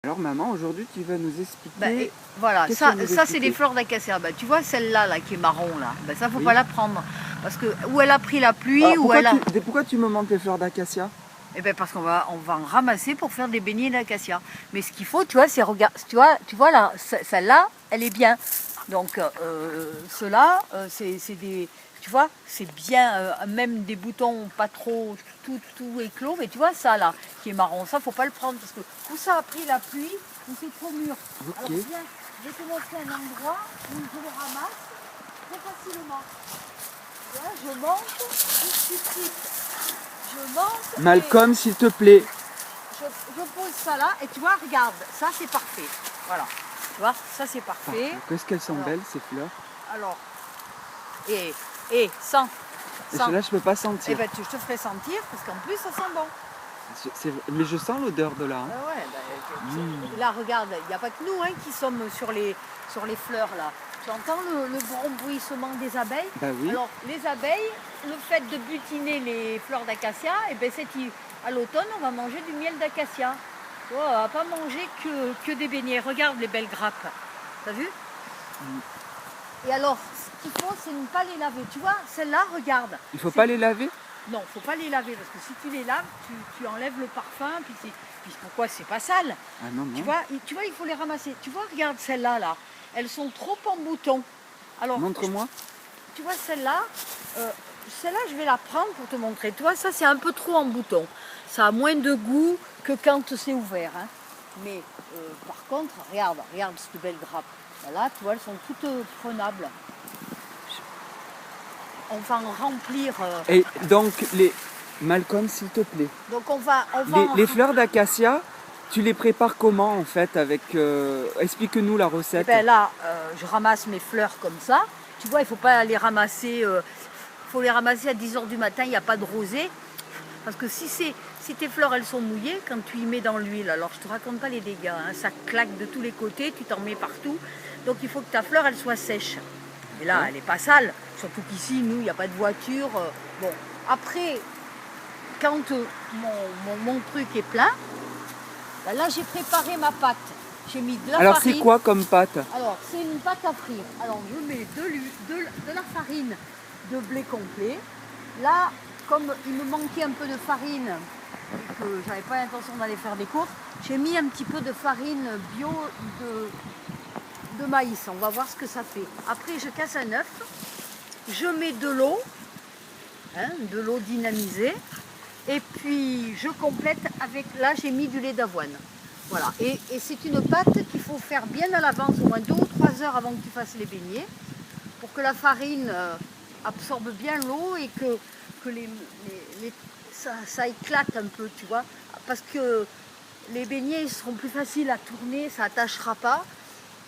Alors maman, aujourd'hui tu vas nous expliquer... Voilà, qu'est-ce ça, que vous ça c'est des expliquez? fleurs d'acacia. Tu vois celle-là là, qui est marron là, ça faut Oui. pas la prendre. Parce que où elle a pris la pluie, Alors ou elle a. pourquoi tu me montres les fleurs d'acacia? Parce qu'on va en ramasser pour faire des beignets d'acacia. Mais ce qu'il faut, tu vois, c'est regarde, tu vois là, celle-là, elle est bien. Donc ceux-là, c'est des, tu vois, c'est bien, même des boutons pas trop tout éclos, mais tu vois ça là, qui est marron, ça faut pas le prendre parce que où ça a pris la pluie, où c'est trop mûr. Alors Ok. viens, je vais te montrer un endroit où je le ramasse très facilement. Là, je monte, tout de suite, je monte Malcolm, s'il te plaît. je pose ça là et tu vois, regarde, ça c'est parfait. Voilà, tu vois, ça c'est parfait. Qu'est-ce qu'elles sont Alors, belles ces fleurs. Alors, et sans. Et celles-là je peux pas sentir. Je te ferai sentir parce qu'en plus ça sent bon. Mais je sens l'odeur de là. Hein. Ah ouais, là regarde, il n'y a pas que nous qui sommes sur les fleurs là. Tu entends le bruissement des abeilles? Bah oui. Alors les abeilles, le fait de butiner les fleurs d'acacia, à l'automne on va manger du miel d'acacia. Oh, on va pas manger que des beignets. Regarde les belles grappes. T'as vu? Et alors, ce qu'il faut, c'est ne pas les laver. Tu vois, celle-là, regarde. Il faut pas les laver? Non, faut pas les laver parce que si tu les laves, tu enlèves le parfum. Puis pourquoi c'est pas sale? Ah non, non. Tu vois, il faut les ramasser. Tu vois, regarde celles-là, là. Elles sont trop en bouton. Alors, montre-moi. tu vois, celle-là, je vais la prendre pour te montrer. Tu vois, ça, c'est un peu trop en bouton. Ça a moins de goût que quand c'est ouvert. Hein. Mais par contre, regarde cette belle grappe. Là, tu vois, elles sont toutes prenables. On va en remplir. Et donc, Malcolm, s'il te plaît. Donc on va Les fleurs d'acacia, tu les prépares comment en fait avec... Explique-nous la recette. Là, je ramasse mes fleurs comme ça. Tu vois, il ne faut pas les ramasser. Faut les ramasser à 10h du matin, il n'y a pas de rosée. Parce que si tes fleurs elles sont mouillées, quand tu y mets dans l'huile, alors je te raconte pas les dégâts, hein, ça claque de tous les côtés, tu t'en mets partout. Donc il faut que ta fleur elle soit sèche. Et là, elle n'est pas sale. Surtout qu'ici, nous, il n'y a pas de voiture. Bon, après, quand mon truc est plein, là, j'ai préparé ma pâte. J'ai mis de la farine. Alors, c'est quoi comme pâte? Alors, c'est une pâte à frire. Alors, je mets de la farine de blé complet. Là, comme il me manquait un peu de farine et que j'avais pas l'intention d'aller faire des courses, j'ai mis un petit peu de farine bio de maïs. On va voir ce que ça fait. Après, je casse un œuf. Je mets de l'eau dynamisée. Et puis, je complète avec... Là, j'ai mis du lait d'avoine. Voilà. Et c'est une pâte qu'il faut faire bien à l'avance, au moins 2 ou 3 heures avant que tu fasses les beignets, pour que la farine absorbe bien l'eau et que ça éclate un peu, tu vois. Parce que les beignets ils seront plus faciles à tourner, ça n'attachera pas.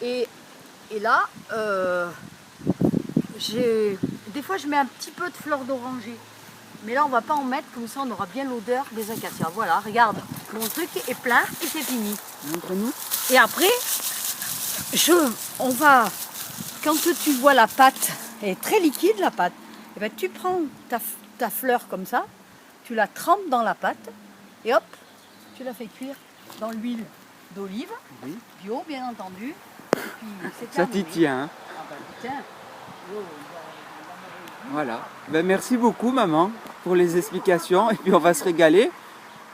Et là, des fois je mets un petit peu de fleurs d'oranger. Mais là on va pas en mettre, comme ça on aura bien l'odeur des acacias. Voilà, regarde, mon truc est plein et c'est fini. Montre-nous. Et après, quand tu vois la pâte, elle est très liquide la pâte, tu prends ta fleur comme ça, tu la trempes dans la pâte et hop, tu la fais cuire dans l'huile d'olive, Oui. bio bien entendu. Et puis, c'est Ça terminé. t'y tient. Hein. Ah tiens. Voilà. Ben, merci beaucoup maman pour les explications. Et puis on va se régaler.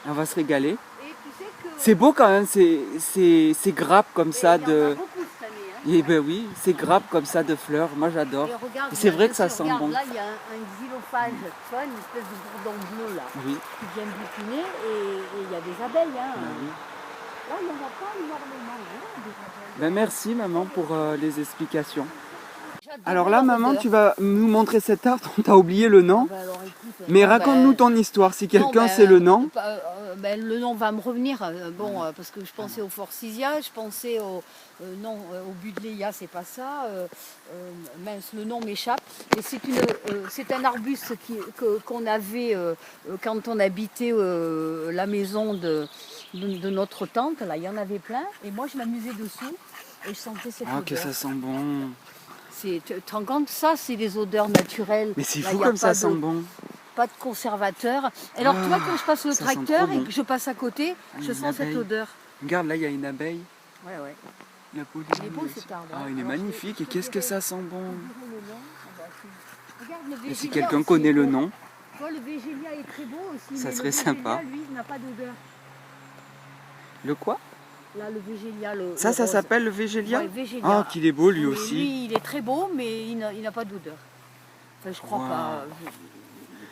On va se régaler. Et tu sais que... C'est beau quand même ces grappes comme ça Il y en a de... beaucoup cette année. Hein. Et ben oui, ces grappes comme ça de fleurs, moi j'adore. Et regarde, Et c'est vrai que ça dessus, sent regarde, bon. Là, il y a un xylophage, tu vois, une espèce de bourdon bleu là, Oui. qui vient butiner et il y a des abeilles. Hein. Ben oui. Là, il n'y en a pas énormément. Hein, des abeilles. Ben merci maman pour les explications. J'adore Alors là leur maman, odeur. tu vas nous montrer cet arbre, on t'a oublié le nom. Alors, écoute, Mais raconte-nous ton histoire, si quelqu'un sait le nom. Le nom va me revenir. Parce que je pensais au Forsythia, je pensais au Buddleia, c'est pas ça. Mince, le nom m'échappe. Et c'est un arbuste qu'on avait quand on habitait la maison de notre tante. Là, il y en avait plein. Et moi, je m'amusais dessous et je sentais cette odeur. Que ça sent bon. Tu te rends compte, ça, c'est des odeurs naturelles. Mais c'est Là, fou y a comme pas ça sent bon. Pas de conservateur. Alors, tu vois, quand je passe le ça sent tracteur trop et bon. que je passe à côté, je une sens cette abeille. odeur. Regarde, là, il y a une abeille. Ouais, ouais. La pollution. Il est beau cet arbre. Ah, hein. il est Alors, magnifique. Et qu'est-ce que ça sent bon. je dirais le nom. Ah bah, regarde le Et végélia si quelqu'un aussi connaît est le beau. nom, Tu vois, le végélia est très beau aussi. ça mais serait le sympa. végélia, lui, n'a pas d'odeur. Le quoi? Là, le végélia, le Ça rose. s'appelle le végélia? Ouais, végélia. Ah, qu'il est beau lui Oui, aussi. lui, il est très beau, mais il n'a pas d'odeur. Enfin, je crois Wow. pas.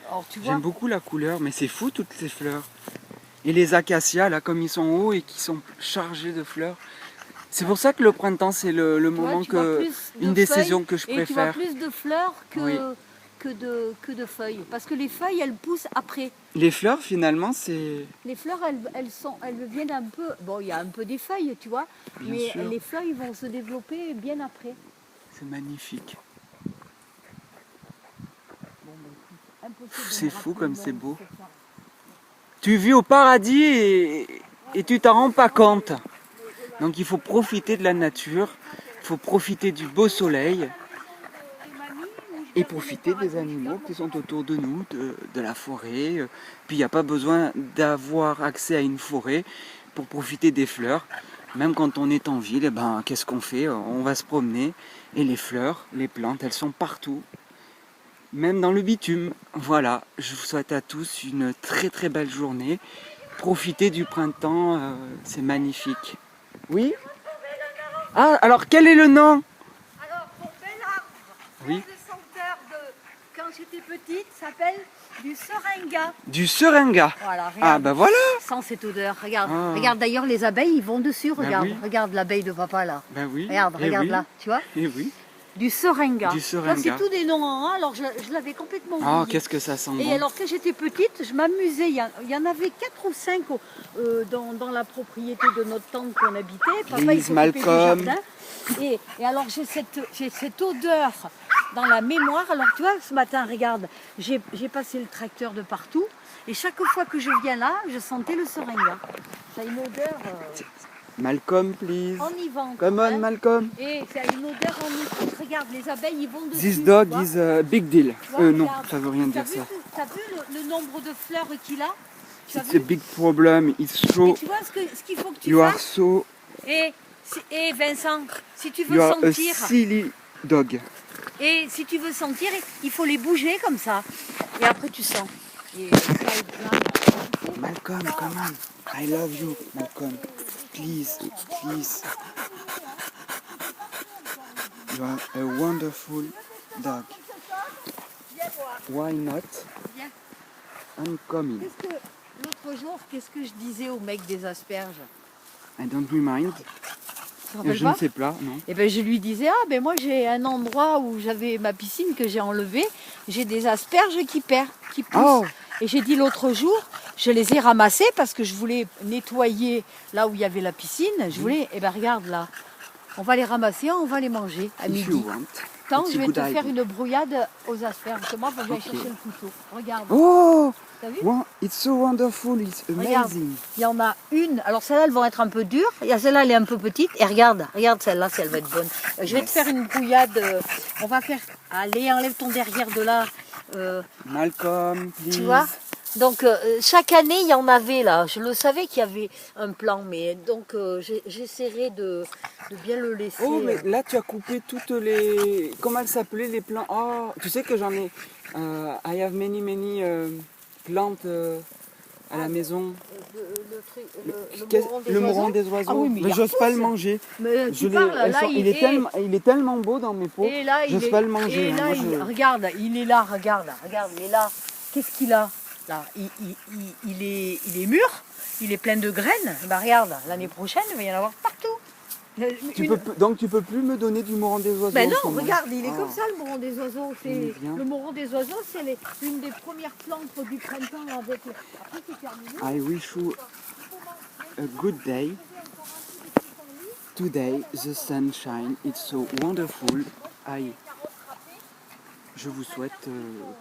Alors, tu vois, J'aime beaucoup la couleur, mais c'est fou toutes ces fleurs. Et les acacias, là, comme ils sont hauts et qui sont chargés de fleurs. C'est pour ça que le printemps, c'est le tu vois, moment tu vois que. plus de Une des feuilles saisons que je et tu vois préfère. plus de fleurs Oui. que de feuilles. Parce que les feuilles, elles poussent après. Les fleurs, finalement, c'est. Les fleurs, elles viennent un peu. Bon, il y a un peu des feuilles, tu vois, Bien mais sûr. les feuilles vont se développer bien après. C'est magnifique. Bon, bah, écoute, impossible de C'est me fou rappeler comme le nom c'est de beau. cette fleur. Tu vis au paradis et tu t'en rends pas compte. Donc il faut profiter de la nature, il faut profiter du beau soleil et profiter des animaux qui sont autour de nous, de la forêt. Puis il n'y a pas besoin d'avoir accès à une forêt pour profiter des fleurs. Même quand on est en ville, eh ben, qu'est-ce qu'on fait? On va se promener et les fleurs, les plantes, elles sont partout. Même dans le bitume. Voilà, je vous souhaite à tous une très très belle journée. Profitez du printemps, c'est magnifique. Oui? Ah, alors quel est le nom? Alors, mon bel arbre, Oui. le senteur de quand j'étais petite, s'appelle du seringa. Du seringa. Voilà, regarde. Ah bah voilà. Sans cette odeur, regarde. Ah. Regarde d'ailleurs les abeilles, ils vont dessus, Ben regarde. oui. Regarde l'abeille de papa là. Ben oui. Regarde, Eh regarde oui. là, tu vois. Eh oui. Du seringa. Du Tu vois, seringa. c'est tous des noms en un, alors je l'avais complètement oublié. Ah, qu'est-ce que ça sent Et bon. alors quand j'étais petite, je m'amusais. Il y en avait 4 ou 5 dans la propriété de notre tante qu'on habitait. Papa il Lise, s'occupait du Malcolm. jardin. Et alors j'ai cette odeur dans la mémoire. Alors tu vois, ce matin, regarde, j'ai passé le tracteur de partout. Et chaque fois que je viens là, je sentais le seringa. Ça a une odeur Malcolm, please. enivante. Come on, hein. Malcolm. Et ça a une odeur enivante. Regarde, les abeilles, ils vont dessus. This tu dog vois. is a big deal. Tu vois, Non, regarde. ça veut rien T'as dire vu, ça. t'as vu le nombre de fleurs qu'il a? Tu as It's a vu? big problem. It's Et so. tu vois ce qu'il faut que tu You are fasses? so. Et Vincent, si tu veux You are a sentir, silly dog. et si tu veux sentir, il faut les bouger comme ça. Et après tu sens. Et ça est plein. Malcolm, come on. I love you, Malcolm. Please, please. You are a wonderful dog. Viens voir. Why not? Viens. I'm coming. L'autre jour, qu'est-ce que je disais au mec des asperges? I don't remind. Tu te rappelles Je ne pas? sais pas, non. Et ben je lui disais, ah ben moi j'ai un endroit où j'avais ma piscine que j'ai enlevée, j'ai des asperges qui poussent. Oh. Et j'ai dit l'autre jour, je les ai ramassées parce que je voulais nettoyer là où il y avait la piscine. Je voulais, et ben regarde là, on va les ramasser, on va les manger à If you midi. want. Attends, it's a je vais good te faire idea. une brouillade aux asperges. Moi, faut que j'aille Ok. chercher le couteau. Regarde, Oh, t'as vu? it's so wonderful. It's Regarde. amazing. Il y en a une. Alors celle-là, elles vont être un peu dures. Il y a celle-là, elle est un peu petite. Et regarde celle-là, si elle va être bonne. Je vais te faire une brouillade. On va faire. Allez, enlève ton derrière de là. Malcolm, please. Tu vois? Donc chaque année, il y en avait là. Je le savais qu'il y avait un plan, mais donc j'essaierai de bien le laisser. Oh, mais là, tu as coupé toutes les... Comment elles s'appelaient, les plants? Oh, tu sais que j'en ai... I have many plantes à la maison. Le moron des oiseaux. Ah oui, mais il j'ose pas le repousse. manger. Mais Je tu parles, elles là, sont- il, est il est tellement beau dans mes pots. Et là, J'ose pas le manger. Et hein. là, Moi, je- regarde, il est là, regarde, il est là. Qu'est-ce qu'il a là il est mûr, il est plein de graines. Bah regarde, l'année prochaine, il va y en avoir partout. Donc tu peux plus me donner du moron des oiseaux. Ben en ce non, moment. regarde, il est Ah. comme ça le moron des oiseaux. Il est C'est bien. le moron des oiseaux, c'est une des premières plantes du printemps avec. Après c'est terminé. I wish you a good day. Today the sunshine is so wonderful. Je vous souhaite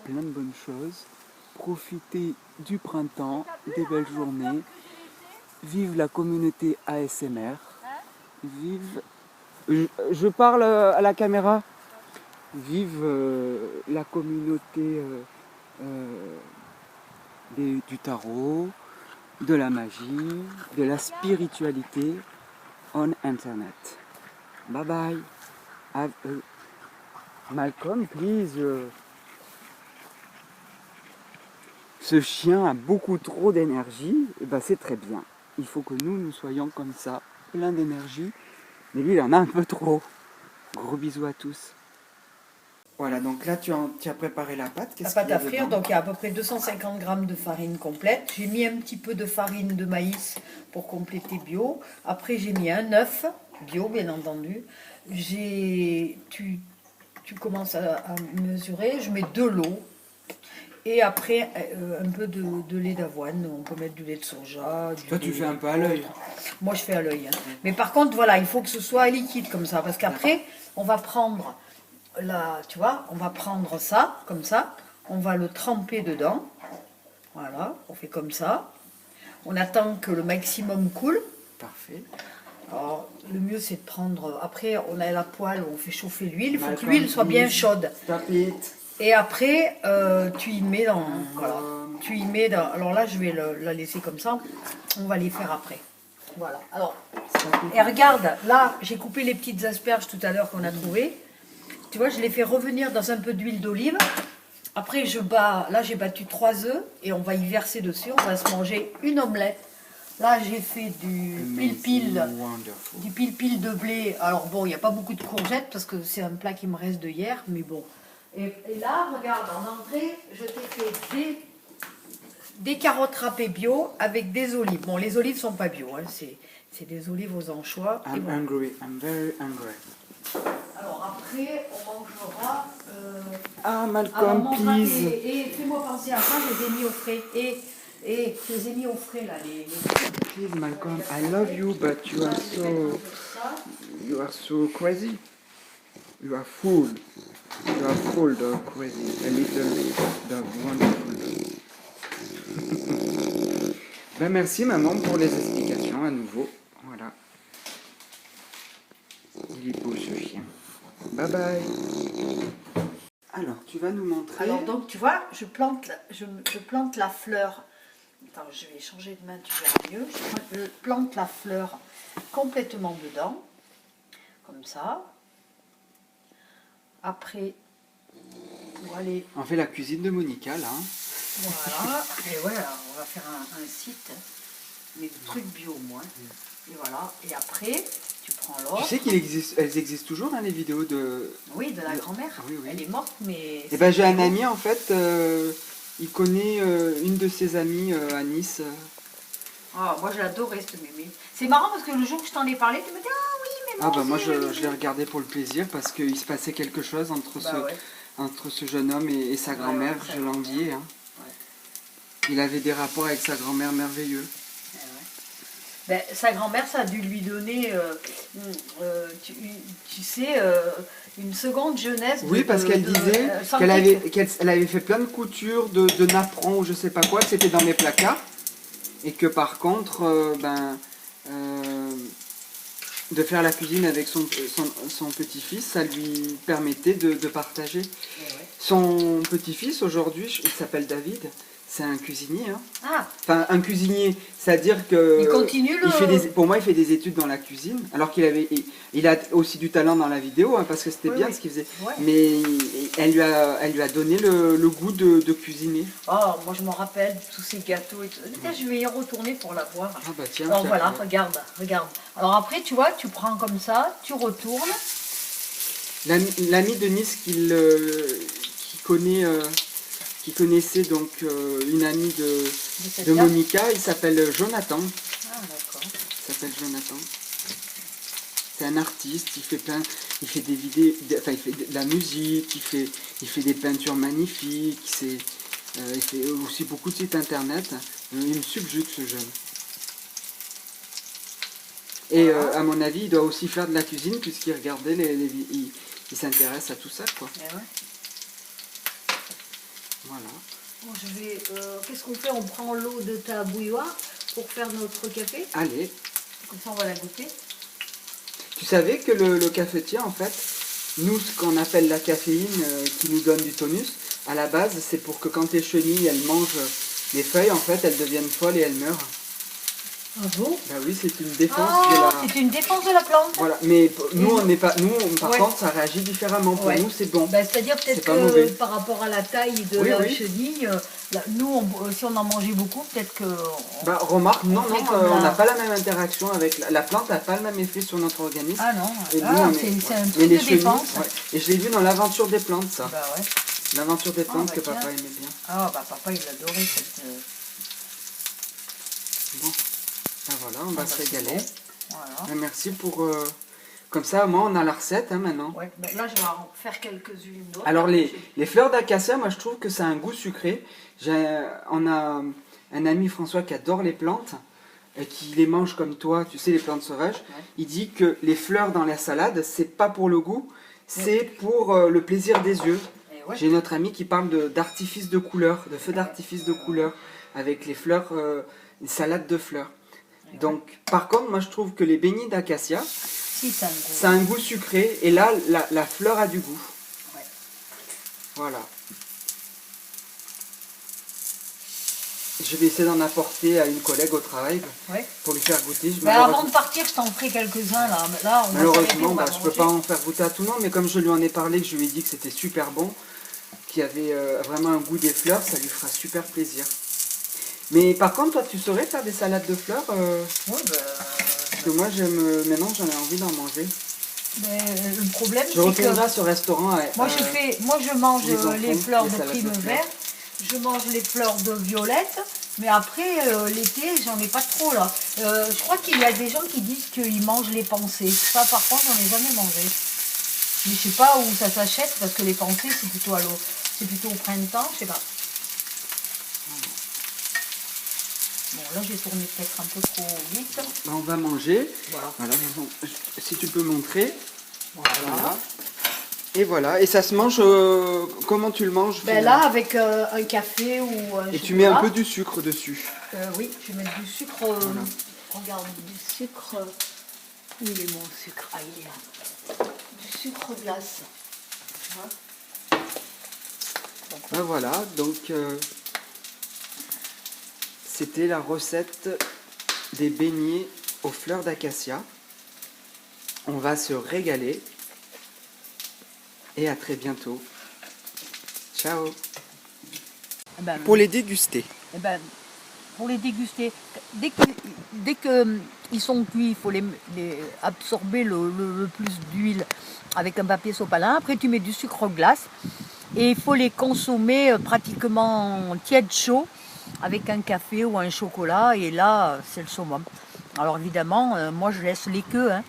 plein de bonnes choses. Profitez du printemps, des belles journées. Vive la communauté ASMR. Vive. Je parle à la caméra. Vive la communauté du tarot. de la magie, de la spiritualité on Internet. Bye bye. Have Malcolm, please. Ce chien a beaucoup trop d'énergie, et ben c'est très bien. Il faut que nous soyons comme ça, plein d'énergie. Mais lui, il en a un peu trop. Gros bisous à tous. Voilà, donc là, tu as préparé la pâte. La pâte à frire, donc il y a à peu près 250 grammes de farine complète. J'ai mis un petit peu de farine de maïs pour compléter bio. Après, j'ai mis un œuf, bio bien entendu. Tu commences à mesurer, je mets de l'eau. Et après, un peu de lait d'avoine. On peut mettre du lait de soja. Toi, tu fais un peu à l'œil. Moi, je fais à l'œil. Hein. Mais par contre, voilà, il faut que ce soit liquide comme ça. Parce qu'après, on va prendre, tu vois, on va prendre ça, comme ça. On va le tremper dedans. Voilà, on fait comme ça. On attend que le maximum coule. Parfait. Alors, le mieux, c'est de prendre... Après, on a la poêle, on fait chauffer l'huile. Il faut que l'huile soit bien chaude. Stop it. Et après, tu y mets dans... Voilà. Tu y mets dans... Alors là, je vais la laisser comme ça. On va les faire après. Voilà. Alors, et regarde, là, j'ai coupé les petites asperges tout à l'heure qu'on a trouvées. Tu vois, je les fais revenir dans un peu d'huile d'olive. Après, je bats... Là, j'ai battu 3 œufs et on va y verser dessus. On va se manger une omelette. Là, j'ai fait du pil-pil de blé. Alors bon, il n'y a pas beaucoup de courgettes parce que c'est un plat qui me reste de hier, mais bon. Et là, regarde, en entrée, je t'ai fait des carottes râpées bio avec des olives. Bon, les olives ne sont pas bio, hein, c'est des olives aux anchois. I'm hungry, I'm very hungry. Alors après, on mangera... Malcolm, please. Et fais-moi penser à ça, je les ai mis au frais. Et je les ai mis au frais, là. Please, Malcolm, I love you, but you are so crazy. You are full. You are full dog crazy. A little dog, wonderful dog. Ben merci maman pour les explications à nouveau. Voilà. Il est beau ce chien. Bye bye. Alors, tu vas nous montrer. Alors donc, tu vois, je plante la fleur. Attends, je vais changer de main, tu verras mieux. Je plante la fleur complètement dedans. Comme ça. Après, pour aller... On fait la cuisine de Monica, là. Voilà. Et ouais, alors, on va faire un site, mais de trucs bio, moi. Et voilà. Et après, tu prends l'autre. Tu sais qu'elles existent toujours, hein, les vidéos de... Oui, de la grand-mère. Oui, oui. Elle est morte, mais... Eh ben, j'ai un ami, en fait, il connaît une de ses amies à Nice. Ah, moi, j'ai adoré cette mémé. C'est marrant parce que le jour que je t'en ai parlé, tu me dis, ah oui, mais moi, moi, je l'ai regardé pour le plaisir parce qu'il se passait quelque chose entre ce jeune homme et sa grand-mère. Je l'enviais. Hein. Ouais. Il avait des rapports avec sa grand-mère merveilleux. Ben, sa grand-mère, ça a dû lui donner, tu sais, une seconde jeunesse. Oui, parce qu'elle disait qu'elle avait fait plein de coutures de napperons ou je sais pas quoi, que c'était dans les placards. Et que par contre, de faire la cuisine avec son petit-fils, ça lui permettait de partager. Son petit-fils, aujourd'hui, il s'appelle David. C'est un cuisinier. Hein. Ah. Enfin, un cuisinier, c'est-à-dire que... Il continue le... pour moi, il fait des études dans la cuisine, alors il a aussi du talent dans la vidéo, hein, parce que c'était bien ce qu'il faisait. Ouais. Mais elle lui a donné le goût de cuisiner. Oh, moi je me rappelle tous ces gâteaux et tout. Je vais y retourner pour la voir. Ah bah tiens. Alors voilà, regarde. Alors après, tu vois, tu prends comme ça, tu retournes. L'ami de Nice qui connaissait donc une amie de Monica, il s'appelle Jonathan. Ah d'accord. Il s'appelle Jonathan. C'est un artiste, il fait des vidéos, enfin il fait de la musique, il fait des peintures magnifiques, il fait aussi beaucoup de sites internet. Il me subjugue ce jeune. Et à mon avis, il doit aussi faire de la cuisine puisqu'il regardait il s'intéresse à tout ça, quoi. Eh ouais. Voilà. Bon, qu'est-ce qu'on fait? On prend l'eau de ta bouilloire pour faire notre café. Allez. Comme ça, on va la goûter. Tu savais que le cafetier, en fait, nous, ce qu'on appelle la caféine qui nous donne du tonus, à la base, c'est pour que quand tes chenilles, elles mangent les feuilles, en fait, elles deviennent folles et elles meurent. Ah bon? Bah oui, c'est une défense de Ah, la... c'est une défense de la plante. Voilà, mais nous, on n'est pas... Nous, par Ouais. contre, ça réagit différemment. Pour Ouais. nous, c'est bon. Ben, c'est-à-dire C'est peut-être pas que mauvais. par rapport à la taille de Oui, la oui. chenille, nous, si on en mangeait beaucoup, peut-être que... Bah remarque, non, fait non, comme on la- n'a pas la même interaction avec... La plante n'a pas le même effet sur notre organisme. Ah non, Et nous, ah, on c'est est... c'est un Mais truc les de chenilles, défense. ouais. Et je l'ai vu dans l'aventure des plantes, ça. Bah ouais. L'aventure des plantes bah que tiens. papa aimait bien. Ah bah papa il adorait cette... Bon, ben voilà, on va se c'est régaler. bon. Voilà. Ben, merci pour... Comme ça, au moins, on a la recette maintenant. Ouais, ben là je vais en faire quelques-unes d'autres. Alors, les fleurs d'acacia, moi, je trouve que ça a un goût sucré. On a un ami, François, qui adore les plantes et qui les mange comme toi, tu sais, les plantes sauvages. Ouais. Il dit que les fleurs dans la salade, c'est pas pour le goût, c'est pour le plaisir des yeux. Et ouais. J'ai notre ami qui parle d'artifice de couleurs, de feux d'artifice de couleurs, avec les fleurs, une salade de fleurs. Donc, par contre, moi je trouve que les beignets d'acacia, Si, ça a un goût. ça a un goût sucré, et là, la fleur a du goût. Ouais. Voilà. Je vais essayer d'en apporter à une collègue au travail Ouais. pour lui faire goûter. Ben, avant de partir, je t'en ferai quelques-uns là. Là on va Malheureusement, s'arrêter, on va je peux manger. pas en faire goûter à tout le monde, mais comme je lui en ai parlé, que je lui ai dit que c'était super bon, qu'il y avait vraiment un goût des fleurs, ça lui fera super plaisir. Mais par contre, toi, tu saurais faire des salades de fleurs Ouais, parce que moi, maintenant, j'en ai envie d'en manger. le problème, Je c'est retournerai que à ce restaurant. moi je mange les enfants, les fleurs les de salades de prime fleurs. vert, je mange les fleurs de violette, mais après l'été, j'en ai pas trop là. Je crois qu'il y a des gens qui disent qu'ils mangent les pensées. Ça, par contre, j'en ai jamais mangé. Mais je sais pas où ça s'achète parce que les pensées, c'est plutôt c'est plutôt au printemps, je sais pas. Bon, là, j'ai tourné peut-être un peu trop vite. Ben, on va manger. Voilà. Voilà, si tu peux montrer. Voilà. Voilà. Et voilà, et ça se mange, comment tu le manges Ben finalement là, avec un café ou un Et chocolat. tu mets un peu du sucre dessus. Oui, je vais mettre du sucre. Regarde, du sucre. Où il est mon sucre? Ah, il est là. Du sucre glace. Hein. Ben voilà, donc c'était la recette des beignets aux fleurs d'acacia. On va se régaler. Et à très bientôt. Ciao. Ben, Pour les déguster. eh ben, pour les déguster, dès que ils sont cuits, il faut les absorber le plus d'huile avec un papier sopalin. Après, tu mets du sucre glace et il faut les consommer pratiquement tiède chaud avec un café ou un chocolat. Et là, c'est le summum. Alors évidemment, moi je laisse les queues. Hein.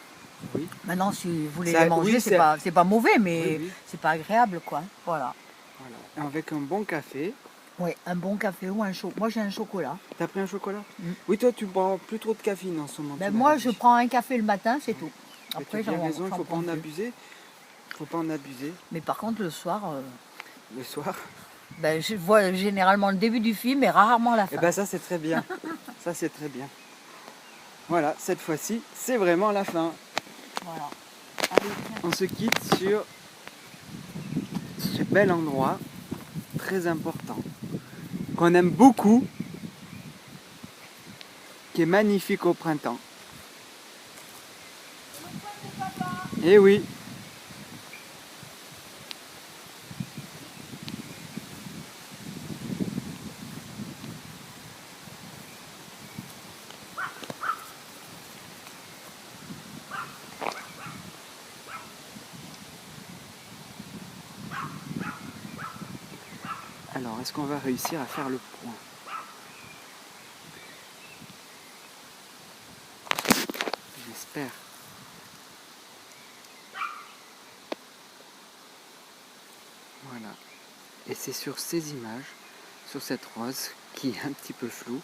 Oui. Maintenant, si vous voulez Ça- les manger, oui, c'est pas mauvais, mais Oui, oui. c'est pas agréable, quoi. Voilà. Voilà. Avec un bon café. Oui, un bon café ou un chocolat. Moi, j'ai un chocolat. T'as pris un chocolat Mm. Oui, toi, tu bois plus trop de caféine en ce moment. Ben, tu moi, m'avais je dit. prends un café le matin, c'est tout. Mais Après, tu as bien raison, il ne j'en faut pas prends en plus. abuser. Il faut pas en abuser. Mais par contre, le soir, Le soir. ben, je vois généralement le début du film et rarement la Et fin. ben ça, c'est très bien. Ça, c'est très bien. Voilà, cette fois-ci, c'est vraiment la fin. Voilà. Allez, tiens. On se quitte sur ce bel endroit très important qu'on aime beaucoup, qui est magnifique au printemps. Eh oui. Alors, est-ce qu'on va réussir à faire le point? J'espère. Voilà. Et c'est sur ces images, sur cette rose qui est un petit peu floue,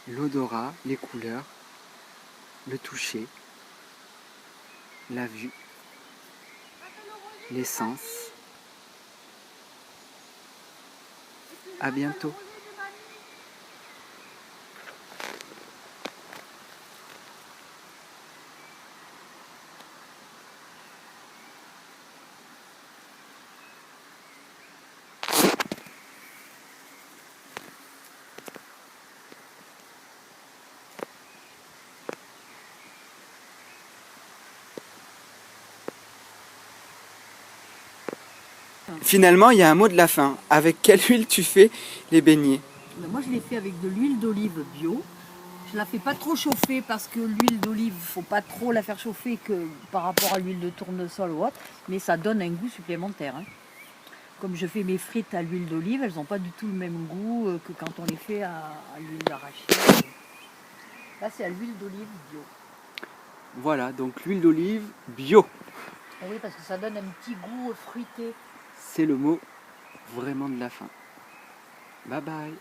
l'odorat, les couleurs, le toucher, la vue, l'essence. À bientôt. Finalement, il y a un mot de la fin. Avec quelle huile tu fais les beignets? Moi, je les fais avec de l'huile d'olive bio. Je la fais pas trop chauffer parce que l'huile d'olive, faut pas trop la faire chauffer que par rapport à l'huile de tournesol ou autre, mais ça donne un goût supplémentaire. Hein. Comme je fais mes frites à l'huile d'olive, elles n'ont pas du tout le même goût que quand on les fait à l'huile d'arachide. Là, c'est à l'huile d'olive bio. Voilà, donc l'huile d'olive bio. Ah oui, parce que ça donne un petit goût fruité. C'est le mot vraiment de la fin. Bye bye.